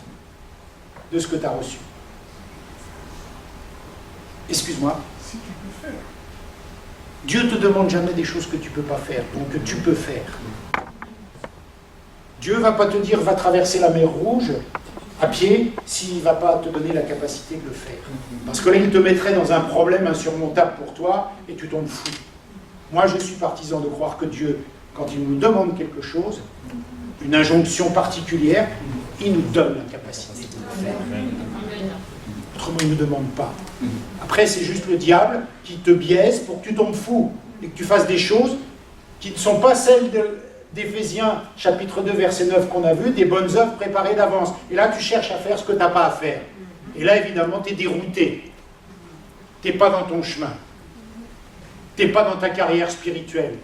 de ce que tu as reçu. Excuse-moi. Si tu peux faire. Dieu ne te demande jamais des choses que tu ne peux pas faire, donc que tu peux faire. Dieu ne va pas te dire, va traverser la mer Rouge à pied, s'il ne va pas te donner la capacité de le faire. Parce que là, il te mettrait dans un problème insurmontable pour toi, et tu t'en fous. Moi, je suis partisan de croire que Dieu, quand il nous demande quelque chose, une injonction particulière, il nous donne la capacité de le faire. Autrement, il ne demande pas. Après, c'est juste le diable qui te biaise pour que tu tombes fou et que tu fasses des choses qui ne sont pas celles d'Éphésiens chapitre 2 verset 9 qu'on a vu, des bonnes œuvres préparées d'avance. Et là, tu cherches à faire ce que tu n'as pas à faire. Et là, évidemment, tu es dérouté. Tu n'es pas dans ton chemin. Tu n'es pas dans ta carrière spirituelle.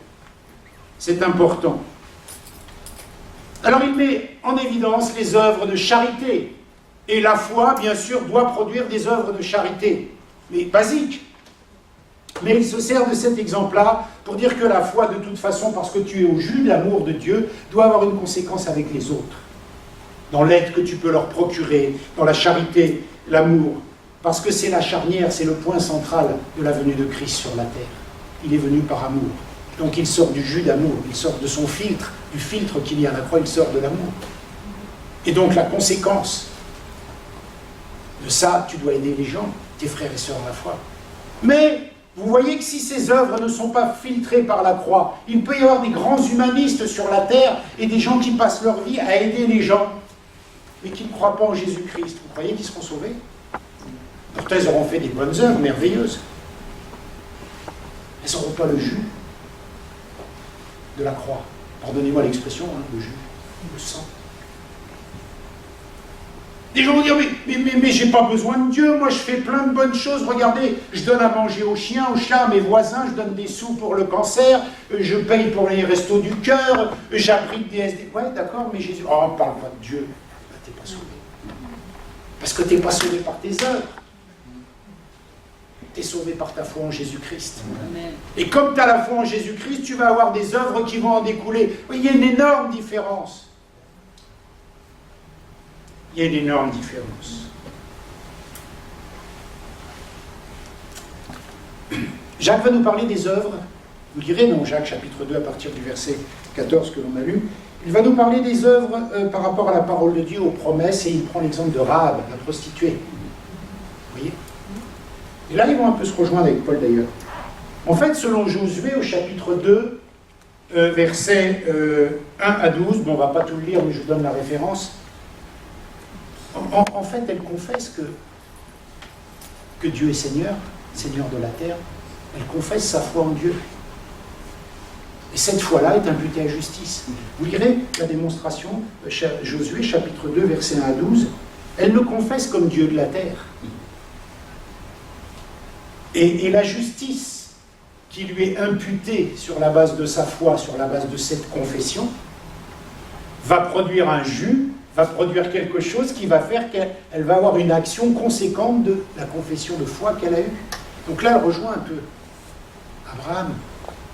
C'est important. Alors, il met en évidence les œuvres de charité. Et la foi, bien sûr, doit produire des œuvres de charité. Mais basiques. Mais il se sert de cet exemple-là pour dire que la foi, de toute façon, parce que tu es au jus de l'amour de Dieu, doit avoir une conséquence avec les autres. Dans l'aide que tu peux leur procurer, dans la charité, l'amour. Parce que c'est la charnière, c'est le point central de la venue de Christ sur la terre. Il est venu par amour. Donc il sort du jus d'amour, il sort de son filtre, du filtre qu'il y a à la croix, il sort de l'amour. Et donc la conséquence de ça, tu dois aider les gens, tes frères et sœurs dans la foi. Mais vous voyez que si ces œuvres ne sont pas filtrées par la croix, il peut y avoir des grands humanistes sur la terre et des gens qui passent leur vie à aider les gens, mais qui ne croient pas en Jésus-Christ. Vous croyez qu'ils seront sauvés? Pourtant, ils auront fait des bonnes œuvres merveilleuses. Elles n'auront pas le jus de la croix. Pardonnez-moi l'expression, hein, le jus, le sang. Des gens vont dire, mais j'ai pas besoin de Dieu, moi je fais plein de bonnes choses, regardez, je donne à manger aux chiens, aux chats, à mes voisins, je donne des sous pour le cancer, je paye pour les restos du cœur, j'abrite des SD. Ouais, d'accord, mais Jésus, oh, on parle pas de Dieu. Ben, t'es pas sauvé. Parce que t'es pas sauvé par tes œuvres. T'es sauvé par ta foi en Jésus-Christ. Et comme tu as la foi en Jésus-Christ, tu vas avoir des œuvres qui vont en découler. Oui, il y a une énorme différence. Il y a une énorme différence. Jacques va nous parler des œuvres. Vous lirez dans Jacques chapitre 2 à partir du verset 14 que l'on a lu. Il va nous parler des œuvres par rapport à la parole de Dieu, aux promesses, et il prend l'exemple de Rahab, la prostituée. Vous voyez? Et là, ils vont un peu se rejoindre avec Paul d'ailleurs. En fait, selon Josué, au chapitre 2, versets 1 à 12, bon, on ne va pas tout le lire, mais je vous donne la référence. En fait, elle confesse que Dieu est Seigneur, Seigneur de la terre. Elle confesse sa foi en Dieu. Et cette foi-là est imputée à justice. Vous lirez la démonstration, Josué, chapitre 2, versets 1 à 12. Elle le confesse comme Dieu de la terre. Et la justice qui lui est imputée sur la base de sa foi, sur la base de cette confession, va produire un jus, va produire quelque chose qui va faire qu'elle va avoir une action conséquente de la confession de foi qu'elle a eue. Donc là, elle rejoint un peu Abraham.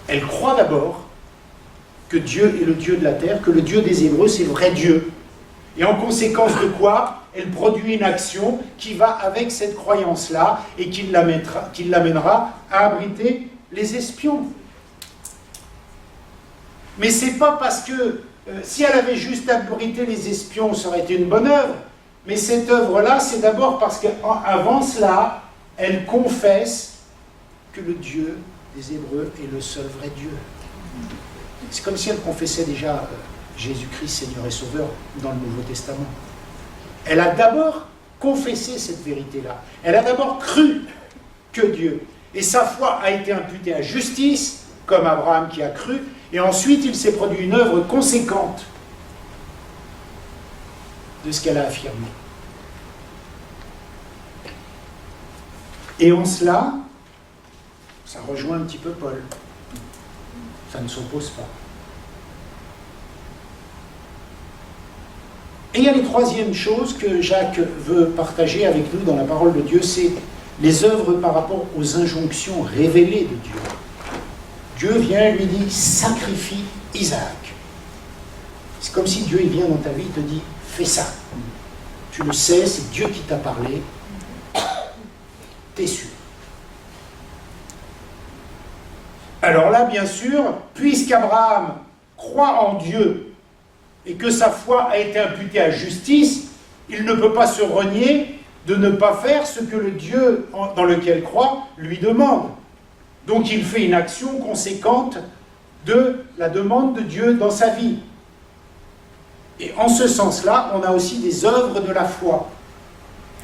Elle croit d'abord que Dieu est le Dieu de la terre, que le Dieu des Hébreux, c'est le vrai Dieu. Et en conséquence de quoi, elle produit une action qui va avec cette croyance-là et qui l'amènera à abriter les espions. Mais c'est pas parce que si elle avait juste abrité les espions, ça aurait été une bonne œuvre. Mais cette œuvre-là, c'est d'abord parce qu'avant cela, elle confesse que le Dieu des Hébreux est le seul vrai Dieu. C'est comme si elle confessait déjà Jésus-Christ, Seigneur et Sauveur, dans le Nouveau Testament. Elle a d'abord confessé cette vérité-là. Elle a d'abord cru que Dieu. Et sa foi a été imputée à justice, comme Abraham qui a cru. Et ensuite, il s'est produit une œuvre conséquente de ce qu'elle a affirmé. Et en cela, ça rejoint un petit peu Paul. Ça ne s'oppose pas. Et il y a les troisième chose que Jacques veut partager avec nous dans la parole de Dieu, c'est les œuvres par rapport aux injonctions révélées de Dieu. Dieu vient et lui dit, sacrifie Isaac. C'est comme si Dieu il vient dans ta vie et te dit, fais ça. Tu le sais, c'est Dieu qui t'a parlé. T'es sûr. Alors là, bien sûr, puisqu'Abraham croit en Dieu et que sa foi a été imputée à justice, il ne peut pas se renier de ne pas faire ce que le Dieu dans lequel croit lui demande. Donc il fait une action conséquente de la demande de Dieu dans sa vie. Et en ce sens-là, on a aussi des œuvres de la foi.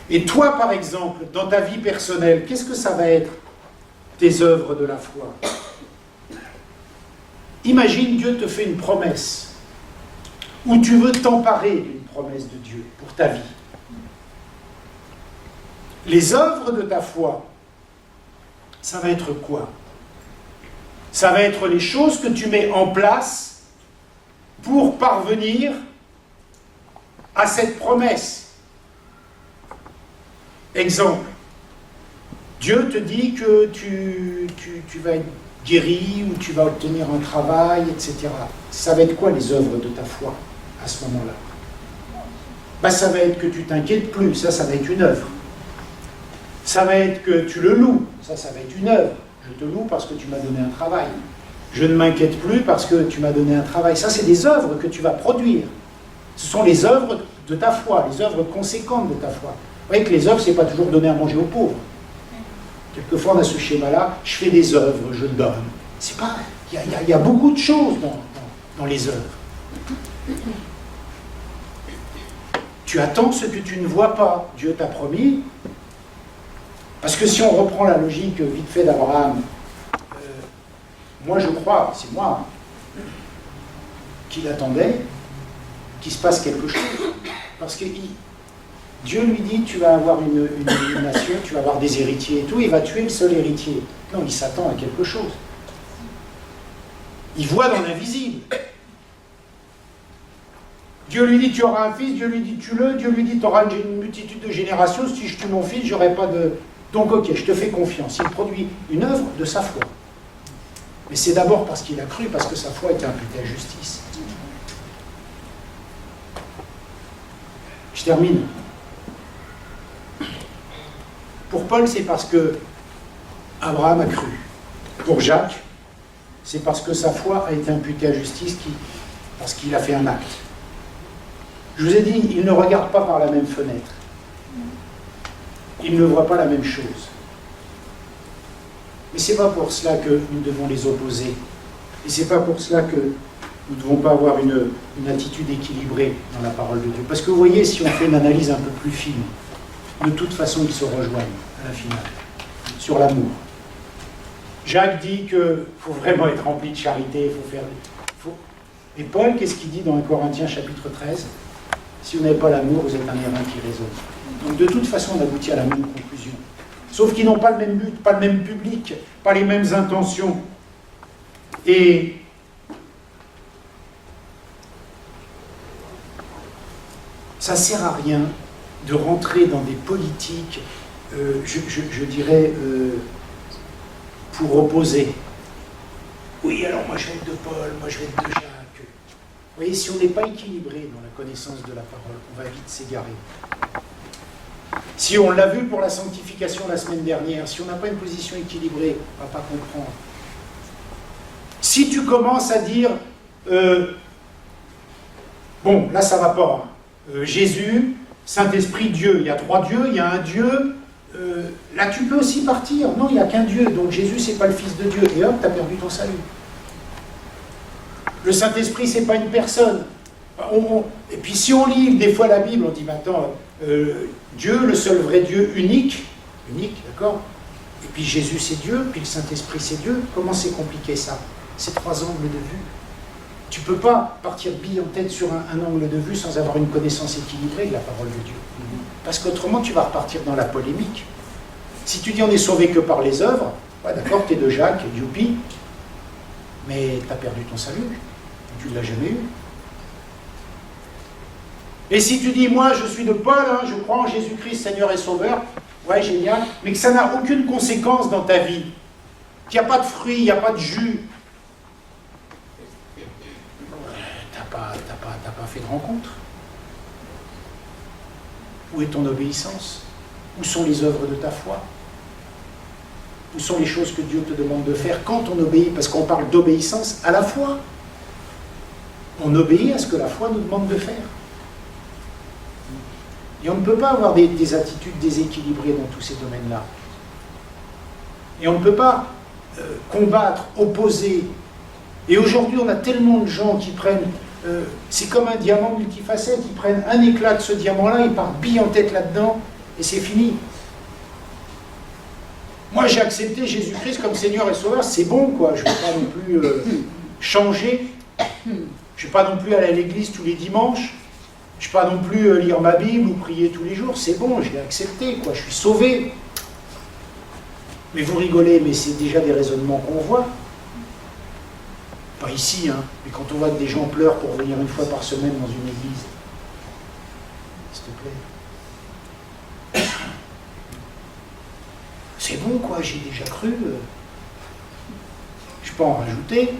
Et toi, par exemple, dans ta vie personnelle, qu'est-ce que ça va être tes œuvres de la foi? Imagine, Dieu te fait une promesse, ou tu veux t'emparer d'une promesse de Dieu pour ta vie. Les œuvres de ta foi, ça va être quoi? Ça va être les choses que tu mets en place pour parvenir à cette promesse. Exemple, Dieu te dit que tu vas être guéri ou tu vas obtenir un travail, etc. Ça va être quoi les œuvres de ta foi à ce moment-là? Ben, ça va être que tu t'inquiètes plus, ça va être une œuvre. Ça va être que tu le loues, ça va être une œuvre. Je te loue parce que tu m'as donné un travail. Je ne m'inquiète plus parce que tu m'as donné un travail. Ça, c'est des œuvres que tu vas produire. Ce sont les œuvres de ta foi, les œuvres conséquentes de ta foi. Vous voyez que les œuvres, ce n'est pas toujours donner à manger aux pauvres. Quelquefois, on a ce schéma-là, je fais des œuvres, je donne. C'est pas... Il y a beaucoup de choses dans les œuvres. Tu attends ce que tu ne vois pas. Dieu t'a promis. Parce que si on reprend la logique vite fait d'Abraham, moi je crois, c'est moi, qu'il attendait qu'il se passe quelque chose. Parce que Dieu lui dit, tu vas avoir une nation, tu vas avoir des héritiers et tout, il va tuer le seul héritier. Non, il s'attend à quelque chose. Il voit dans l'invisible. Dieu lui dit, tu auras un fils, Dieu lui dit, tue-le, Dieu lui dit, tu auras une multitude de générations, si je tue mon fils, j'aurai pas de... Donc ok, je te fais confiance. Il produit une œuvre de sa foi. Mais c'est d'abord parce qu'il a cru, parce que sa foi était imputée à justice. Je termine. Pour Paul, c'est parce que Abraham a cru. Pour Jacques, c'est parce que sa foi a été imputée à justice, parce qu'il a fait un acte. Je vous ai dit, il ne regarde pas par la même fenêtre. Il ne voit pas la même chose. Mais ce n'est pas pour cela que nous devons les opposer. Et ce n'est pas pour cela que nous ne devons pas avoir une attitude équilibrée dans la parole de Dieu. Parce que vous voyez, si on fait une analyse un peu plus fine, de toute façon, ils se rejoignent à la finale, sur l'amour. Jacques dit qu'il faut vraiment être rempli de charité, il faut faire... Et Paul, qu'est-ce qu'il dit dans 1 Corinthiens chapitre 13 ? Si vous n'avez pas l'amour, vous êtes un airain qui résonne. Donc de toute façon, on aboutit à la même conclusion. Sauf qu'ils n'ont pas le même but, pas le même public, pas les mêmes intentions. Et ça ne sert à rien de rentrer dans des politiques, je dirais, pour opposer. Oui, alors moi je vais être de Paul, moi je vais être de Jacques. Vous voyez, si on n'est pas équilibré dans la connaissance de la parole, on va vite s'égarer. Si on l'a vu pour la sanctification la semaine dernière, si on n'a pas une position équilibrée, on ne va pas comprendre. Si tu commences à dire, bon, là ça ne va pas, Jésus, Saint-Esprit, Dieu, il y a 3 dieux, il y a un Dieu, là tu peux aussi partir. Non, il n'y a qu'un Dieu, donc Jésus c'est pas le Fils de Dieu, et hop, tu as perdu ton salut. Le Saint-Esprit c'est pas une personne. Et puis si on lit des fois la Bible, on dit maintenant, Dieu, le seul vrai Dieu, unique, d'accord? Et puis Jésus c'est Dieu, puis le Saint-Esprit c'est Dieu. Comment c'est compliqué ça? C'est 3 angles de vue. Tu ne peux pas partir bille en tête sur un angle de vue sans avoir une connaissance équilibrée de la parole de Dieu. Parce qu'autrement, tu vas repartir dans la polémique. Si tu dis on est sauvé que par les œuvres, ouais, d'accord, tu es de Jacques, youpi, mais tu as perdu ton salut. Tu ne l'as jamais eu. Et si tu dis, moi, je suis de Paul, hein, je crois en Jésus-Christ, Seigneur et Sauveur, ouais, génial, mais que ça n'a aucune conséquence dans ta vie, qu'il n'y a pas de fruits, il n'y a pas de jus, t'as pas fait de rencontre. Où est ton obéissance? Où sont les œuvres de ta foi? Où sont les choses que Dieu te demande de faire quand on obéit? Parce qu'on parle d'obéissance à la foi. On obéit à ce que la foi nous demande de faire. Et on ne peut pas avoir des attitudes déséquilibrées dans tous ces domaines-là. Et on ne peut pas combattre, opposer. Et aujourd'hui, on a tellement de gens qui prennent... c'est comme un diamant multifacette. Ils prennent un éclat de ce diamant-là, ils partent bille en tête là-dedans. Et c'est fini. Moi, j'ai accepté Jésus-Christ comme Seigneur et Sauveur, c'est bon, quoi. Je ne vais pas non plus changer. Je ne vais pas non plus aller à l'église tous les dimanches. Je ne vais pas non plus lire ma Bible ou prier tous les jours. C'est bon, je l'ai accepté, quoi. Je suis sauvé. Mais vous rigolez, mais c'est déjà des raisonnements qu'on voit. Pas ici, hein. Mais quand on voit que des gens pleurent pour venir une fois par semaine dans une église. S'il te plaît. C'est bon, quoi, j'ai déjà cru. Je peux en rajouter.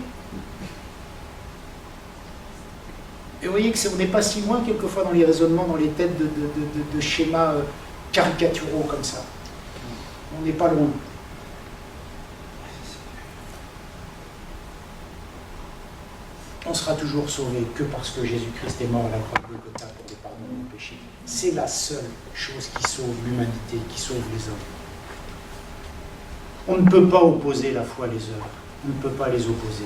Et vous voyez que on n'est pas si loin, quelquefois, dans les raisonnements, dans les têtes de schémas caricaturaux comme ça. On n'est pas loin. On sera toujours sauvé que parce que Jésus-Christ est mort à la croix de Golgotha pour le pardon de nos péchés. C'est la seule chose qui sauve l'humanité, qui sauve les hommes. On ne peut pas opposer la foi et les œuvres. On ne peut pas les opposer.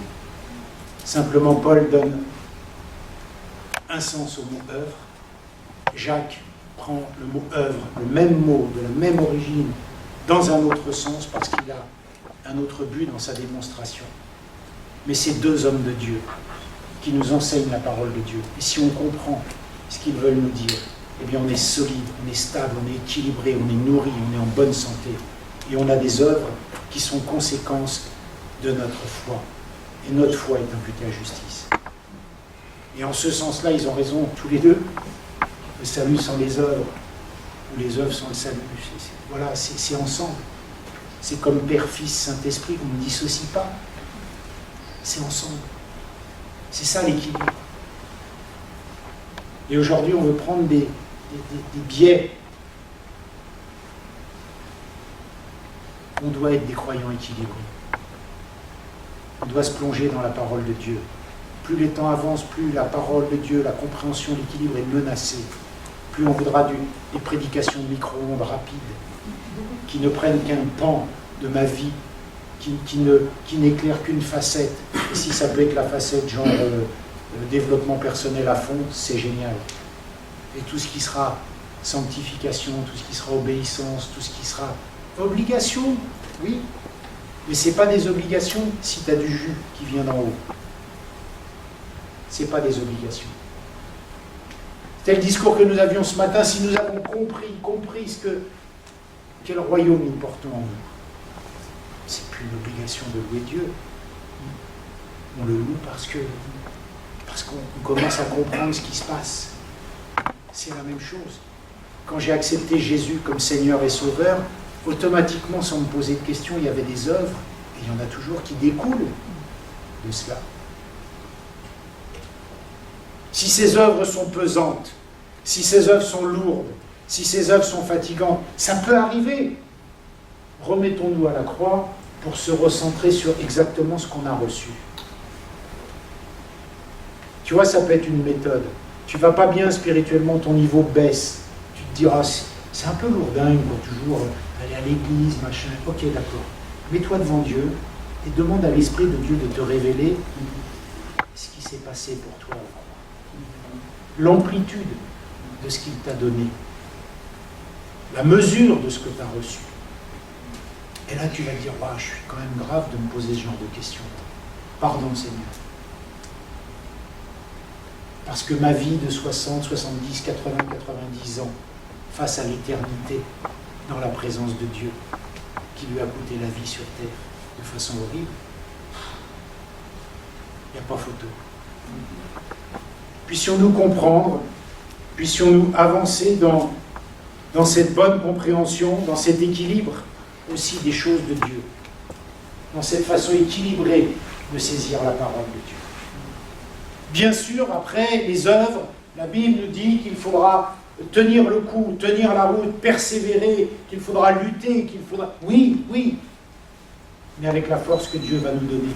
Simplement, Paul donne un sens au mot œuvre. Jacques prend le mot œuvre, le même mot, de la même origine, dans un autre sens, parce qu'il a un autre but dans sa démonstration. Mais ces deux hommes de Dieu qui nous enseignent la parole de Dieu. Et si on comprend ce qu'ils veulent nous dire, eh bien on est solide, on est stable, on est équilibré, on est nourri, on est en bonne santé. Et on a des œuvres qui sont conséquences de notre foi. Et notre foi est imputée à justice. Et en ce sens-là, ils ont raison tous les deux. Le salut sans les œuvres, ou les œuvres sans le salut. Voilà, c'est ensemble. C'est comme Père, Fils, Saint-Esprit, on ne dissocie pas. C'est ensemble. C'est ça l'équilibre. Et aujourd'hui, on veut prendre des biais. On doit être des croyants équilibrés. On doit se plonger dans la parole de Dieu. Plus les temps avancent, plus la parole de Dieu, la compréhension de l'équilibre est menacée. Plus on voudra des prédications de micro-ondes rapides, qui ne prennent qu'un pan de ma vie, qui n'éclairent qu'une facette. Et si ça peut être la facette genre développement personnel à fond, c'est génial. Et tout ce qui sera sanctification, tout ce qui sera obéissance, tout ce qui sera obligation, oui, mais ce n'est pas des obligations si tu as du jus qui vient d'en haut. Ce n'est pas des obligations. C'était le discours que nous avions ce matin. Si nous avons compris quel royaume nous portons en nous, c'est plus une obligation de louer Dieu. On le loue parce qu'on commence à comprendre ce qui se passe. C'est la même chose. Quand j'ai accepté Jésus comme Seigneur et Sauveur, automatiquement, sans me poser de questions, il y avait des œuvres, et il y en a toujours qui découlent de cela. Si ces œuvres sont pesantes, si ces œuvres sont lourdes, si ces œuvres sont fatigantes, ça peut arriver. Remettons-nous à la croix pour se recentrer sur exactement ce qu'on a reçu. Tu vois, ça peut être une méthode. Tu ne vas pas bien spirituellement, ton niveau baisse. Tu te diras, c'est un peu lourdingue pour toujours aller à l'église, machin. Ok, d'accord. Mets-toi devant Dieu et demande à l'Esprit de Dieu de te révéler ce qui s'est passé pour toi. L'amplitude de ce qu'il t'a donné. La mesure de ce que tu as reçu. Et là, tu vas dire, bah, je suis quand même grave de me poser ce genre de questions. Pardon, Seigneur. Parce que ma vie de 60, 70, 80, 90 ans, face à l'éternité, dans la présence de Dieu, qui lui a coûté la vie sur terre de façon horrible, il n'y a pas photo. Puissions-nous comprendre, puissions-nous avancer dans cette bonne compréhension, dans cet équilibre aussi des choses de Dieu, dans cette façon équilibrée de saisir la parole de Dieu. Bien sûr, après les œuvres, la Bible nous dit qu'il faudra tenir le coup, tenir la route, persévérer, qu'il faudra lutter, qu'il faudra... Oui, oui, mais avec la force que Dieu va nous donner.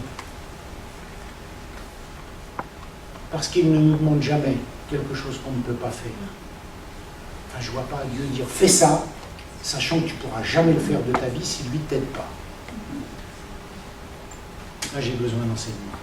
Parce qu'il ne nous demande jamais quelque chose qu'on ne peut pas faire. Enfin, je ne vois pas Dieu dire « fais ça », sachant que tu ne pourras jamais le faire de ta vie si lui ne t'aide pas. Là, j'ai besoin d'enseignement.